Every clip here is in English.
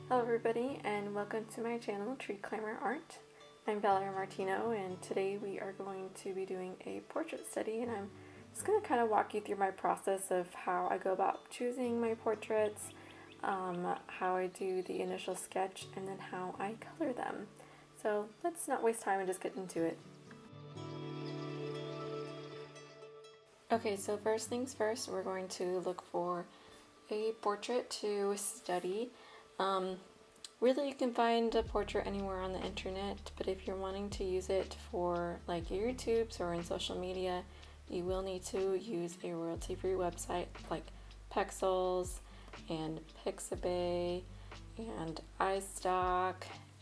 Hello everybody and welcome to my channel Tree Climber Art. I'm Valerie Martino and today we are going to be doing a portrait study, and I'm just going to kind of walk you through my process of how I go about choosing my portraits, how I do the initial sketch, and then how I color them. So let's not waste time and just get into it. Okay, so first things first, we're going to look for a portrait to study. Really, you can find a portrait anywhere on the internet, but if you're wanting to use it for like your YouTubes or in social media, you will need to use a royalty-free website like Pexels and Pixabay and iStock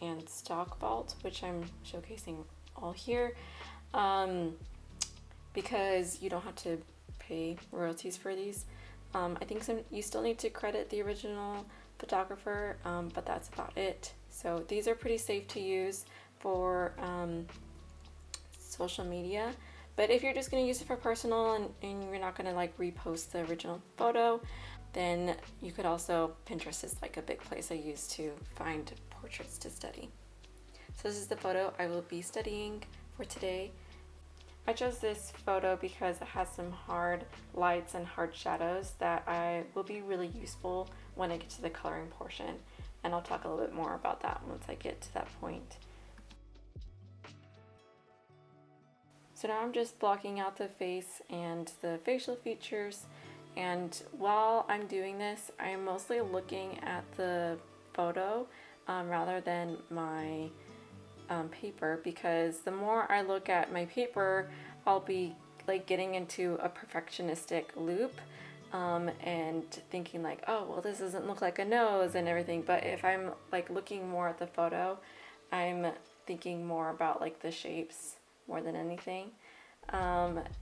and StockVault, which I'm showcasing all here, because you don't have to pay royalties for these. I think you still need to credit the original photographer, but that's about it. So these are pretty safe to use for social media, but if you're just going to use it for personal and you're not going to like repost the original photo, then you could also, Pinterest is like a big place I use to find portraits to study. So this is the photo I will be studying for today. I chose this photo because it has some hard lights and hard shadows that will be really useful when I get to the coloring portion, and I'll talk a little bit more about that once I get to that point. So now I'm just blocking out the face and the facial features, and while I'm doing this, I'm mostly looking at the photo rather than my paper, because the more I look at my paper, I'll be like getting into a perfectionistic loop and thinking like, oh well, this doesn't look like a nose and everything. But if I'm like looking more at the photo, I'm thinking more about like the shapes more than anything,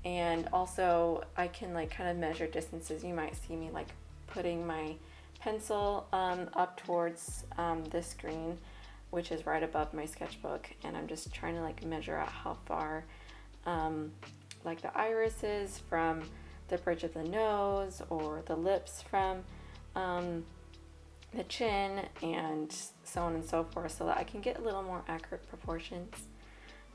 and also I can like kind of measure distances. You might see me like putting my pencil up towards the screen, which is right above my sketchbook, and I'm just trying to like measure out how far like the iris is from the bridge of the nose, or the lips from the chin, and so on and so forth, so that I can get a little more accurate proportions.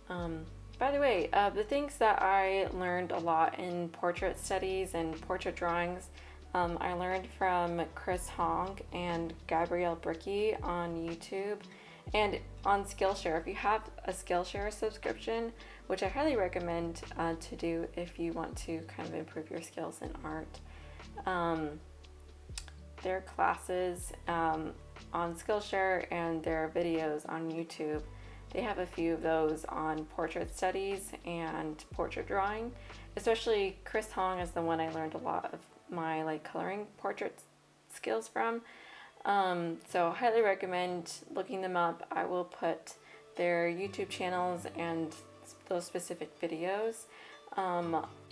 By the way, the things that I learned a lot in portrait studies and portrait drawings, I learned from Chris Hong and Gabrielle Bricky on YouTube and on Skillshare. If you have a Skillshare subscription, which I highly recommend to do if you want to kind of improve your skills in art, their classes on Skillshare and their videos on YouTube, they have a few of those on portrait studies and portrait drawing. Especially Chris Hong is the one I learned a lot of my like coloring portrait skills from. So highly recommend looking them up. I will put their YouTube channels and those specific videos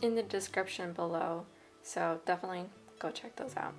in the description below, so definitely go check those out.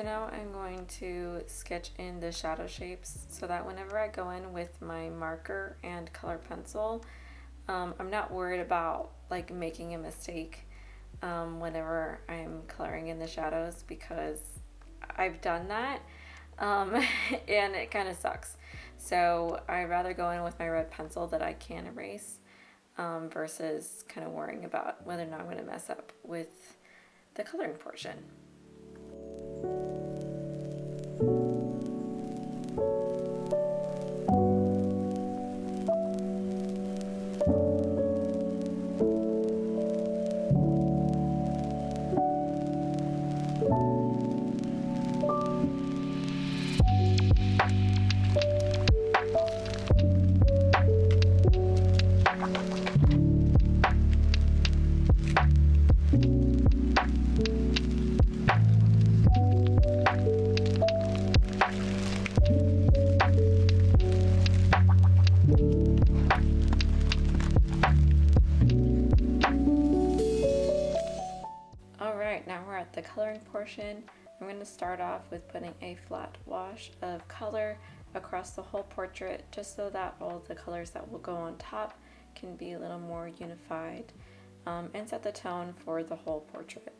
So now I'm going to sketch in the shadow shapes so that whenever I go in with my marker and color pencil, I'm not worried about like making a mistake whenever I'm coloring in the shadows, because I've done that and it kind of sucks. So I'd rather go in with my red pencil that I can erase versus kind of worrying about whether or not I'm going to mess up with the coloring portion. Alright, now we're at the coloring portion. I'm going to start off with putting a flat wash of color across the whole portrait, just so that all the colors that will go on top can be a little more unified and set the tone for the whole portrait.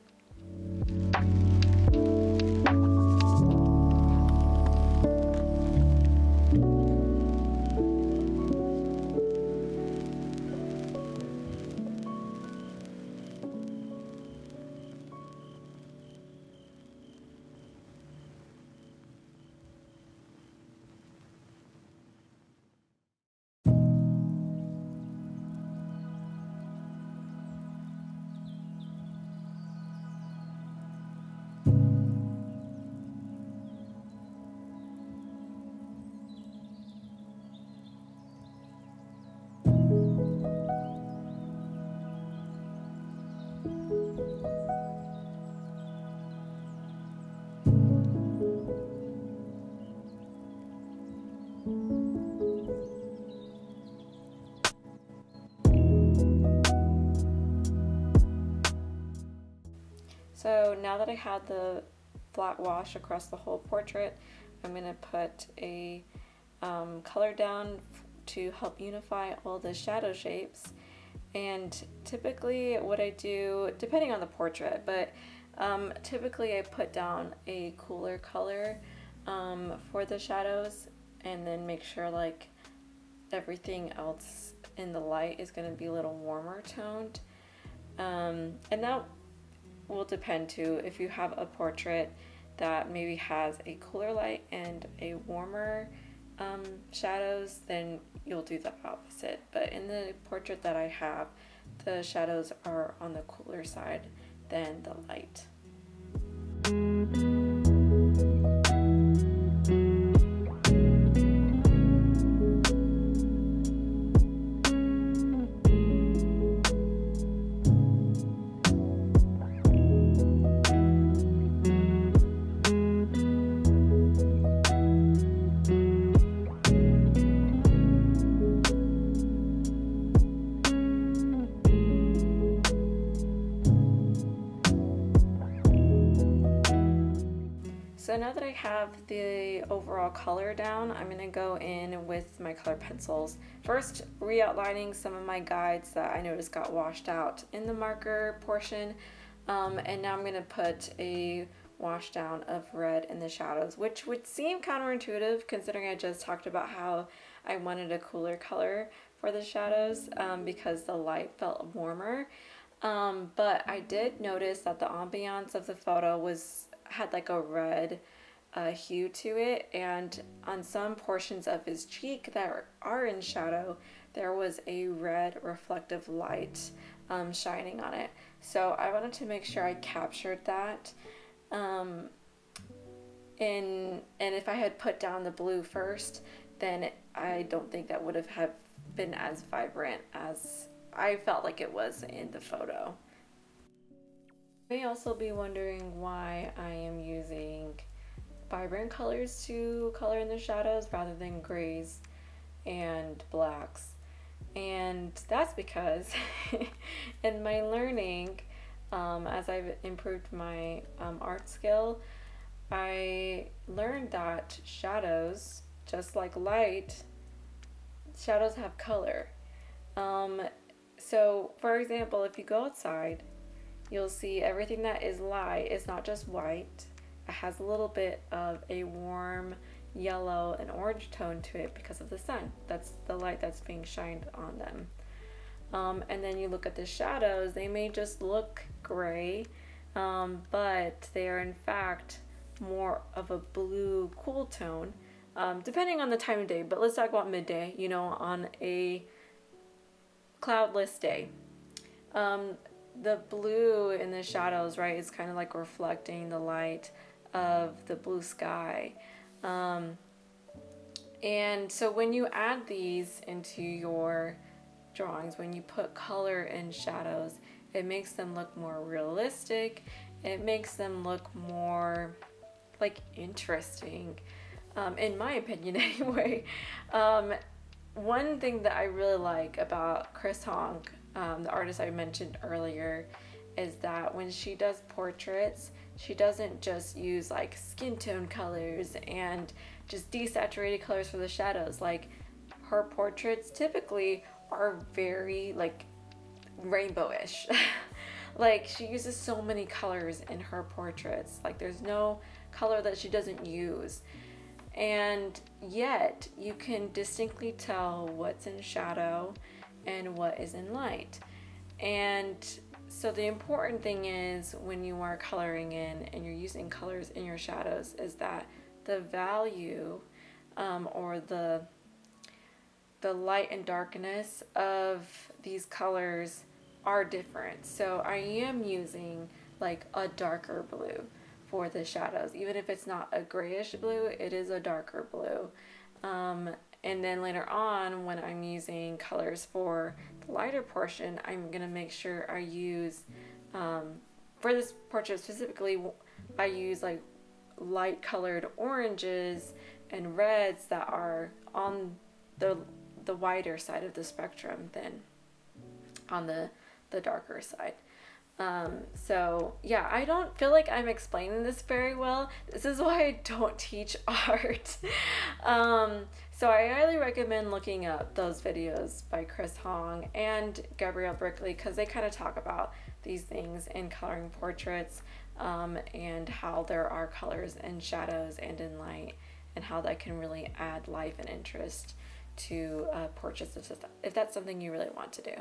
So now that I have the flat wash across the whole portrait, I'm going to put a color down to help unify all the shadow shapes. And typically what I do, depending on the portrait, but typically I put down a cooler color for the shadows, and then make sure like everything else in the light is going to be a little warmer toned. And that will depend too. If you have a portrait that maybe has a cooler light and a warmer shadows, then you'll do the opposite. But in the portrait that I have, the shadows are on the cooler side than the light. So now that I have the overall color down, I'm going to go in with my color pencils. First, re-outlining some of my guides that I noticed got washed out in the marker portion. And now I'm going to put a wash down of red in the shadows, which would seem counterintuitive considering I just talked about how I wanted a cooler color for the shadows because the light felt warmer. But I did notice that the ambiance of the photo had like a red hue to it, and on some portions of his cheek that are in shadow, there was a red reflective light shining on it. So I wanted to make sure I captured that. And if I had put down the blue first, then I don't think that would have been as vibrant as I felt like it was in the photo. You may also be wondering why I am using vibrant colors to color in the shadows rather than grays and blacks. And that's because in my learning, as I've improved my art skill, I learned that shadows, just like light, shadows have color. So for example, if you go outside, you'll see everything that is light is not just white. It has a little bit of a warm yellow and orange tone to it because of the sun. That's the light that's being shined on them. And then you look at the shadows, they may just look gray, but they are in fact more of a blue cool tone, depending on the time of day. But let's talk about midday, you know, on a cloudless day. The blue in the shadows, right, is kind of like reflecting the light of the blue sky. And so when you add these into your drawings, when you put color and shadows, it makes them look more realistic. It makes them look more like interesting, in my opinion anyway. One thing that I really like about Chris Hong, the artist I mentioned earlier, is that when she does portraits, she doesn't just use like skin tone colors and just desaturated colors for the shadows. Like, her portraits typically are very like rainbowish. Like, she uses so many colors in her portraits. Like, there's no color that she doesn't use. And yet you can distinctly tell what's in shadow and what is in light. And so the important thing is, when you are coloring in and you're using colors in your shadows, is that the value or the light and darkness of these colors are different. So I am using like a darker blue for the shadows. Even if it's not a grayish blue, it is a darker blue. And then later on, when I'm using colors for the lighter portion, I'm gonna make sure I use, for this portrait specifically, I use like light colored oranges and reds that are on the wider side of the spectrum than on the darker side. So yeah, I don't feel like I'm explaining this very well. This is why I don't teach art. So I highly recommend looking up those videos by Chris Hong and Gabrielle Brickley, because they kind of talk about these things in coloring portraits, and how there are colors and shadows and in light, and how that can really add life and interest to portraits if that's something you really want to do.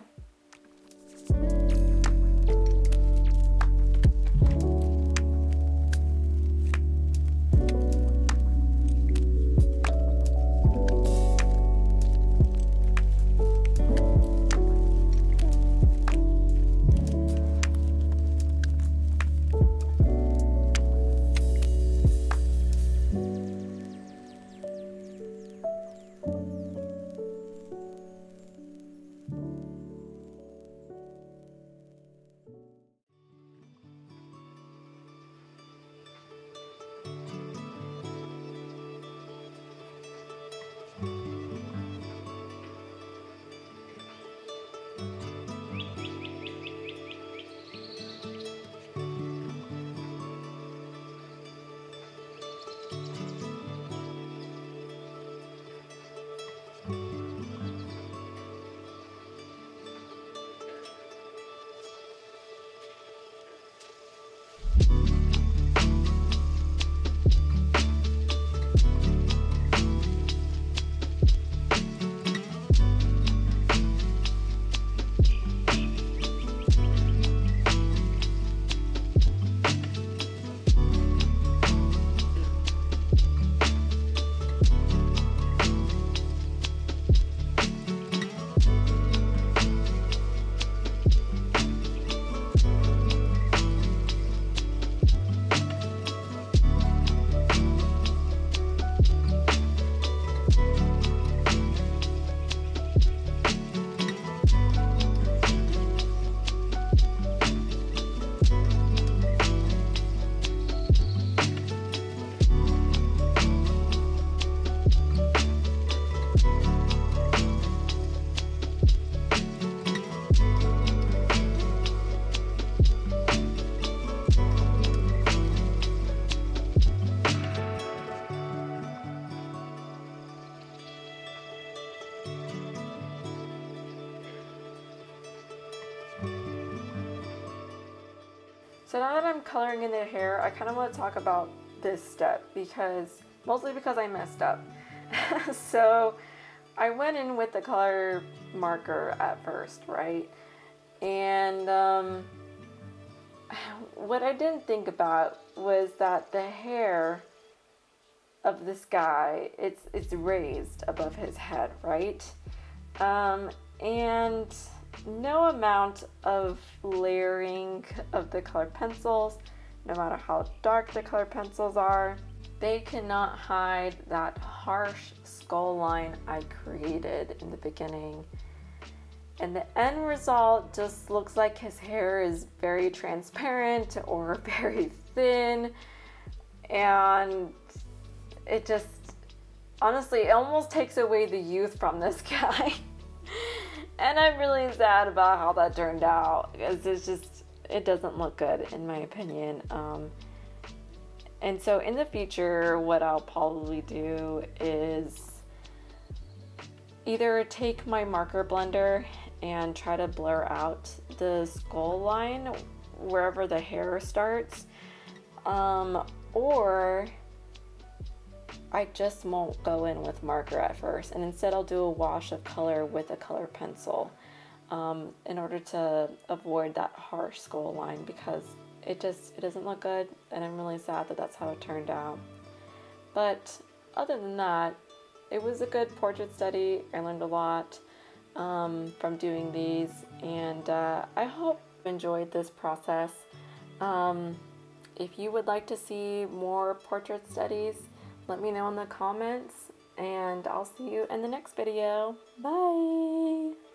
So now that I'm coloring in the hair, I kind of want to talk about this step mostly because I messed up. So I went in with the color marker at first, right? And what I didn't think about was that the hair of this guy, it's raised above his head, right? And no amount of layering of the colored pencils, no matter how dark the colored pencils are, they cannot hide that harsh skull line I created in the beginning. And the end result just looks like his hair is very transparent or very thin, and it just, honestly, it almost takes away the youth from this guy. And I'm really sad about how that turned out, because it doesn't look good in my opinion. And so in the future, what I'll probably do is either take my marker blender and try to blur out the skull line wherever the hair starts, or I just won't go in with marker at first, and instead I'll do a wash of color with a color pencil in order to avoid that harsh skull line, because it doesn't look good, and I'm really sad that that's how it turned out. But other than that, it was a good portrait study. I learned a lot from doing these, and I hope you enjoyed this process. If you would like to see more portrait studies, let me know in the comments, and I'll see you in the next video. Bye!